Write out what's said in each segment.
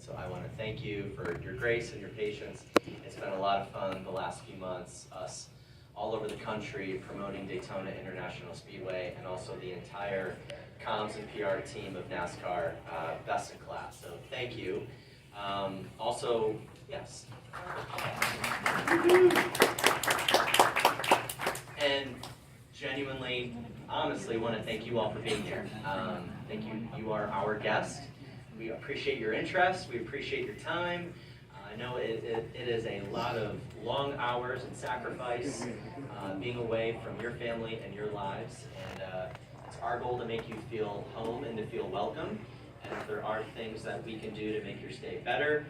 So I want to thank you for your grace and your patience. It's been a lot of fun the last few months, us all over the country promoting Daytona International Speedway, and also the entire comms and PR team of NASCAR, best in class. So thank you. Also, yes. And genuinely, honestly, want to thank you all for being here. Thank you. You are our guest. We appreciate your interest. We appreciate your time. I know it is a lot of long hours and sacrifice being away from your family and your lives. And it's our goal to make you feel home and to feel welcome. And if there are things that we can do to make your stay better,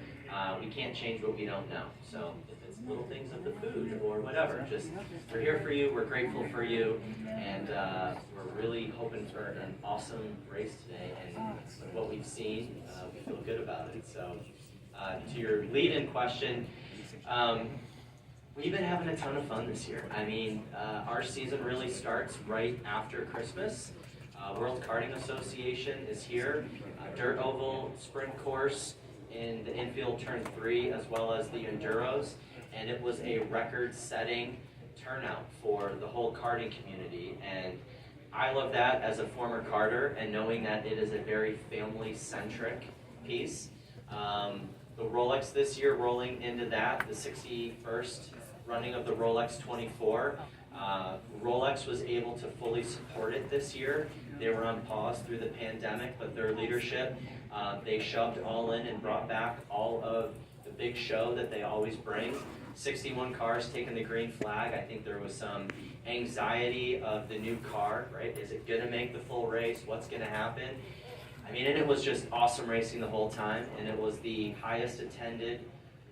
we can't change what we don't know. So if it's little things of the food or whatever, just we're here for you. We're grateful for you. And we're really hoping for an awesome race today. And with what we've seen, we feel good about it. So to your lead-in question, we've been having a ton of fun this year. I mean, our season really starts right after Christmas. World Karting Association is here. Dirt Oval Sprint Course in the infield turn 3, as well as the Enduros. And it was a record-setting turnout for the whole karting community. And I love that as a former karter, and knowing that it is a very family-centric piece. The Rolex this year rolling into that, the 61st running of the Rolex 24. Rolex was able to fully support it this year. They were on pause through the pandemic, but their leadership, they shoved all in and brought back all of the big show that they always bring. 61 cars taking the green flag. I think there was some anxiety of the new car, right? Is it gonna make the full race? What's gonna happen? I mean, and it was just awesome racing the whole time, and it was the highest attended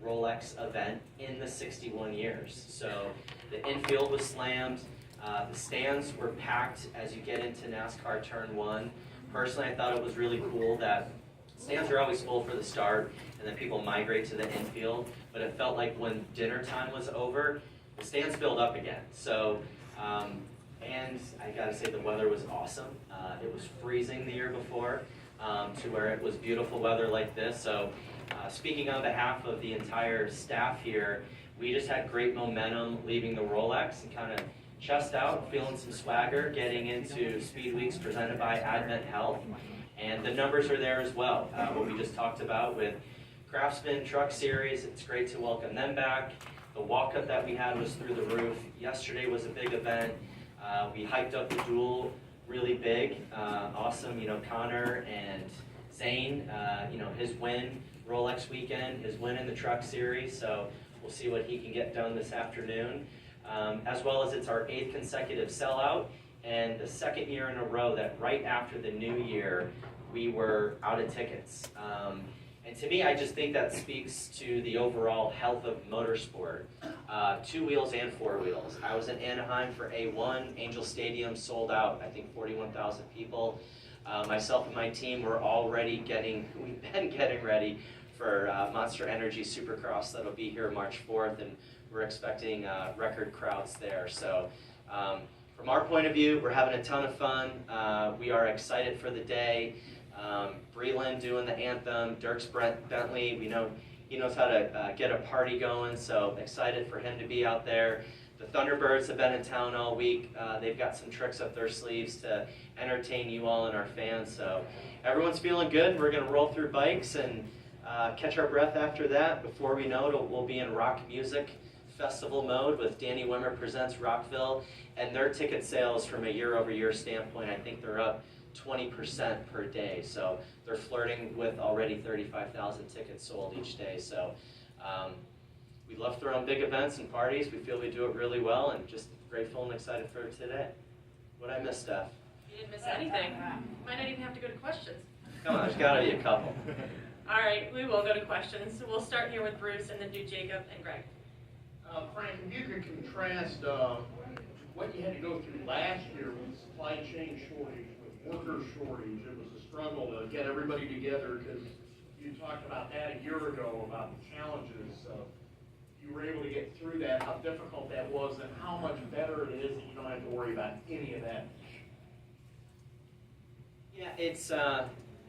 Rolex event in the 61 years. So the infield was slammed, the stands were packed as you get into NASCAR Turn 1. Personally, I thought it was really cool that stands are always full for the start, and then people migrate to the infield, but it felt like when dinner time was over, the stands filled up again. So, and I gotta say the weather was awesome. It was freezing the year before, to where it was beautiful weather like this. So speaking on behalf of the entire staff here, we just had great momentum leaving the Rolex and kind of chest out, feeling some swagger, getting into Speed Weeks presented by Advent Health. And the numbers are there as well. What we just talked about with Craftsman Truck Series, it's great to welcome them back. The walk-up that we had was through the roof. Yesterday was a big event. We hyped up the duel really big. Awesome, you know, Connor and Zane, you know, his win Rolex weekend, his win in the Truck Series. So we'll see what he can get done this afternoon. As well as it's our 8th consecutive sellout, and the 2nd year in a row that right after the new year, we were out of tickets. And to me, I just think that speaks to the overall health of motorsport. 2 wheels and 4 wheels. I was in Anaheim for A1, Angel Stadium sold out, I think 41,000 people. Myself and my team were already we've been getting ready for Monster Energy Supercross that'll be here March 4th, and we're expecting record crowds there. So from our point of view, we're having a ton of fun. We are excited for the day. Breland doing the anthem, Dirks Bentley, we know he knows how to get a party going, so excited for him to be out there. The Thunderbirds have been in town all week. They've got some tricks up their sleeves to entertain you all and our fans, so everyone's feeling good. We're going to roll through bikes and catch our breath after that. Before we know it, we'll be in rock music festival mode with Danny Wimmer Presents Rockville, and their ticket sales from a year-over-year standpoint, I think they're up 20% per day. So they're flirting with already 35,000 tickets sold each day. So we love throwing big events and parties. We feel we do it really well, and just grateful and excited for today. What'd I miss, Steph? You didn't miss anything. Might not even have to go to questions. Come on, there's got to be a couple. All right, we will go to questions. So we'll start here with Bruce and then do Jacob and Greg. Frank, if you could contrast what you had to go through last year with supply chain shortage, with worker shortage, it was a struggle to get everybody together, because you talked about that a year ago, about the challenges. You were able to get through that, how difficult that was, and how much better it is that you don't have to worry about any of that. Yeah, it's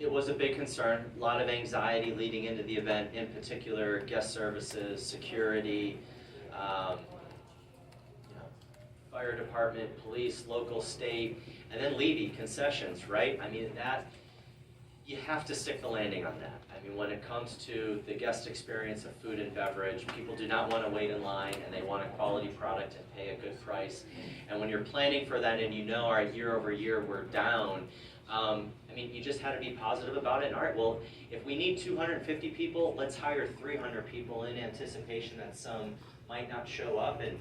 It was a big concern, a lot of anxiety leading into the event, in particular guest services, security, you know, fire department, police, local, state, and then Levy, concessions, right? I mean, that, you have to stick the landing on that. I mean, when it comes to the guest experience of food and beverage, people do not want to wait in line, and they want a quality product and pay a good price. And when you're planning for that and you know, all right, year over year we're down, I mean, you just had to be positive about it. And, all right, well, if we need 250 people, let's hire 300 people in anticipation that some might not show up. And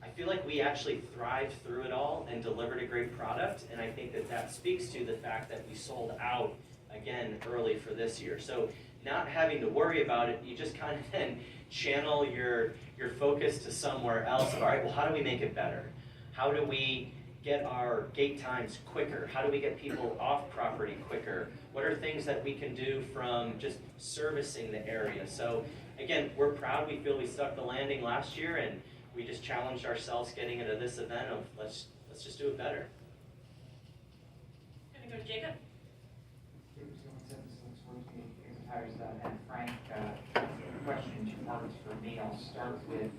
I feel like we actually thrived through it all and delivered a great product. And I think that that speaks to the fact that we sold out again early for this year. So not having to worry about it, you just kind of then channel your focus to somewhere else. All right, well, how do we make it better? How do we get our gate times quicker? How do we get people off property quicker? What are things that we can do from just servicing the area? So again, we're proud. We feel we stuck the landing last year, and we just challenged ourselves getting into this event of let's just do it better. Gonna go to Jacob. And Frank, question, 2 parts for me. I'll start with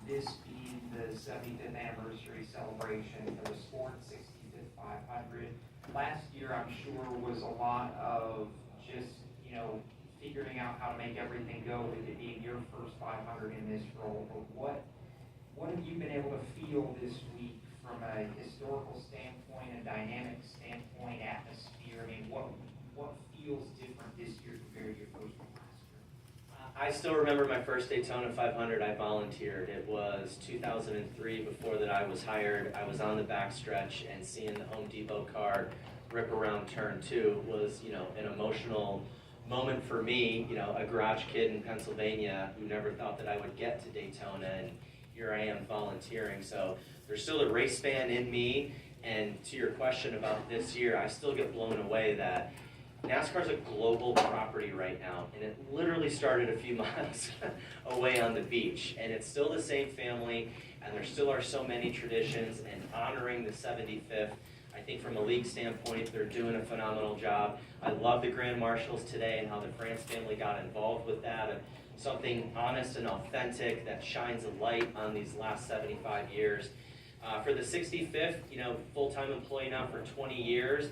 this being the 75th anniversary celebration for the sport, 65th 500. Last year, I'm sure, was a lot of just, you know, figuring out how to make everything go with it being your first 500 in this role. But what have you been able to feel this week from a historical standpoint, a dynamic standpoint, atmosphere? I mean, what feels different this year compared to your first one last year? I still remember my first Daytona 500. I volunteered. It was 2003. Before that, I was hired. I was on the backstretch, and seeing the Home Depot car rip around turn 2 was, you know, an emotional moment for me. You know, a garage kid in Pennsylvania who never thought that I would get to Daytona, and here I am volunteering. So there's still a race fan in me. And to your question about this year, I still get blown away that NASCAR's a global property right now, and it literally started a few miles away on the beach, and it's still the same family, and there still are so many traditions, and honoring the 75th, I think from a league standpoint, they're doing a phenomenal job. I love the Grand Marshals today and how the France family got involved with that, and something honest and authentic that shines a light on these last 75 years. For the 65th, you know, full-time employee now for 20 years,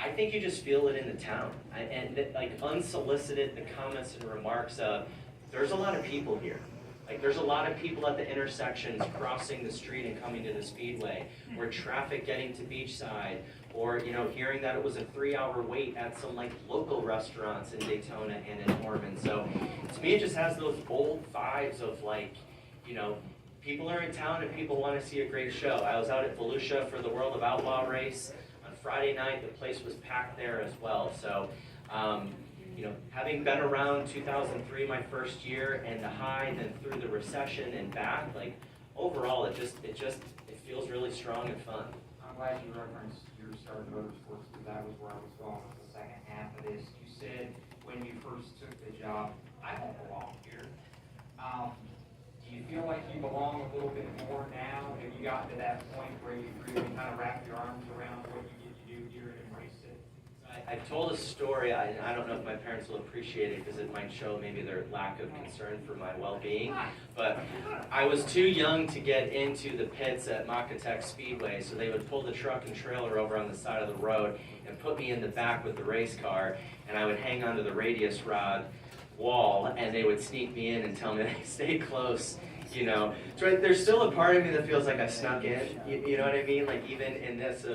I think you just feel it in the town. And like unsolicited, the comments and remarks of, there's a lot of people here. Like there's a lot of people at the intersections crossing the street and coming to the Speedway, or traffic getting to Beachside, or, you know, hearing that it was a 3-hour wait at some like local restaurants in Daytona and in Ormond. So to me, it just has those old vibes of like, you know, people are in town and people want to see a great show. I was out at Volusia for the World of Outlaw race. Friday night, the place was packed there as well. So, you know, having been around 2003, my first year, and the high, then through the recession and back, like overall, it feels really strong and fun. I'm glad you referenced your start in motorsports, because that was where I was going with the second half of this. You said when you first took the job, I don't belong here. Do you feel like you belong a little bit more now? Have you gotten to that point where you really kind of wrap your arms around what you get to do here and embrace it? I've told a story, I don't know if my parents will appreciate it because it might show maybe their lack of concern for my well-being, but I was too young to get into the pits at Makatech Speedway, so they would pull the truck and trailer over on the side of the road and put me in the back with the race car, and I would hang onto the radius rod wall, and they would sneak me in and tell me they stay close, you know. So there's still a part of me that feels like I snuck in, you know what I mean? Like even in this,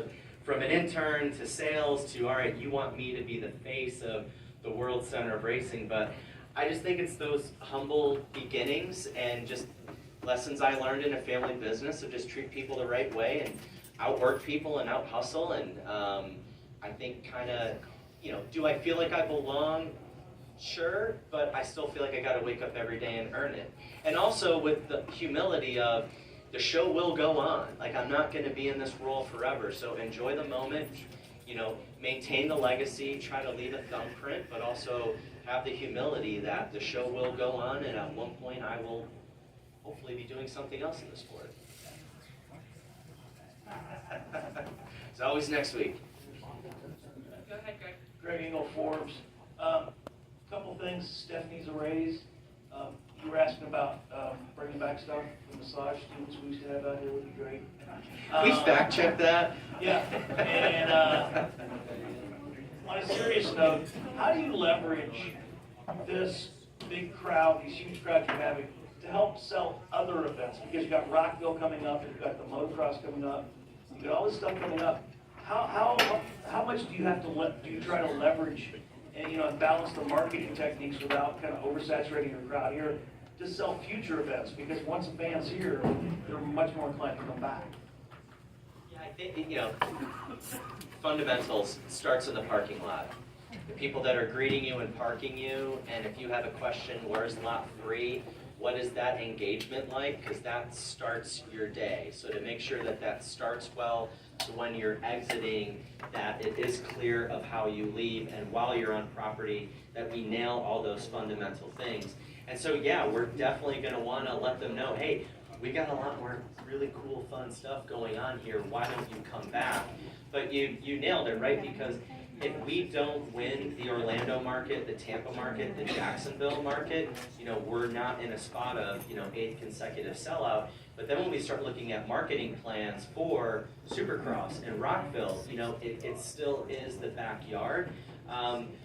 from an intern to sales to, all right, you want me to be the face of the World Center of Racing, but I just think it's those humble beginnings and just lessons I learned in a family business of just treat people the right way and outwork people and out hustle, and I think kind of, you know, do I feel like I belong? Sure, but I still feel like I got to wake up every day and earn it. And also with the humility of the show will go on. Like I'm not going to be in this role forever, so enjoy the moment, you know, maintain the legacy, try to leave a thumbprint, but also have the humility that the show will go on, and at one point I will hopefully be doing something else in the sport. It's always next week. Go ahead, Greg. Greg Engel, Forbes. Couple things, Stephanie's a raise. You were asking about bringing back stuff, the massage students we used to have out here would be great. Please fact check that. Yeah, and on a serious note, how do you leverage this big crowd, these huge crowds you're having, to help sell other events? Because you've got Rockville coming up, you've got the motocross coming up, you've got all this stuff coming up. How much do you have to do you try to leverage and and balance the marketing techniques without kind of oversaturating your crowd here to sell future events? Because once a fan's here, they're much more inclined to come back. Yeah, I think, fundamentals starts in the parking lot. The people that are greeting you and parking you, and if you have a question, where's lot 3? What is that engagement like? Because that starts your day. So to make sure that that starts well, so when you're exiting, that it is clear of how you leave, and while you're on property, that we nail all those fundamental things. And so yeah, we're definitely gonna wanna let them know, hey, we got a lot more really cool, fun stuff going on here. Why don't you come back? But you nailed it, right? Because if we don't win the Orlando market, the Tampa market, the Jacksonville market, we're not in a spot of, 8th consecutive sellout. But then when we start looking at marketing plans for Supercross and Rockville, it still is the backyard.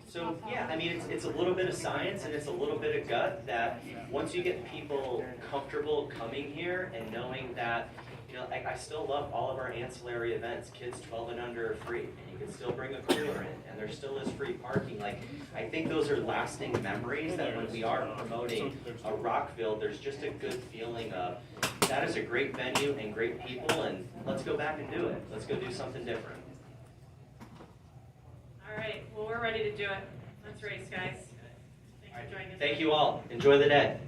So yeah, I mean, it's a little bit of science and it's a little bit of gut that once you get people comfortable coming here and knowing that, I still love all of our ancillary events. Kids 12 and under are free, and you can still bring a cooler in, and there still is free parking. I think those are lasting memories that when we are promoting a Rockville, there's just a good feeling of that is a great venue and great people, and let's go back and do it. Let's go do something different. All right, well, we're ready to do it. Let's race, guys. Thanks for joining us. Thank you all. Enjoy the day.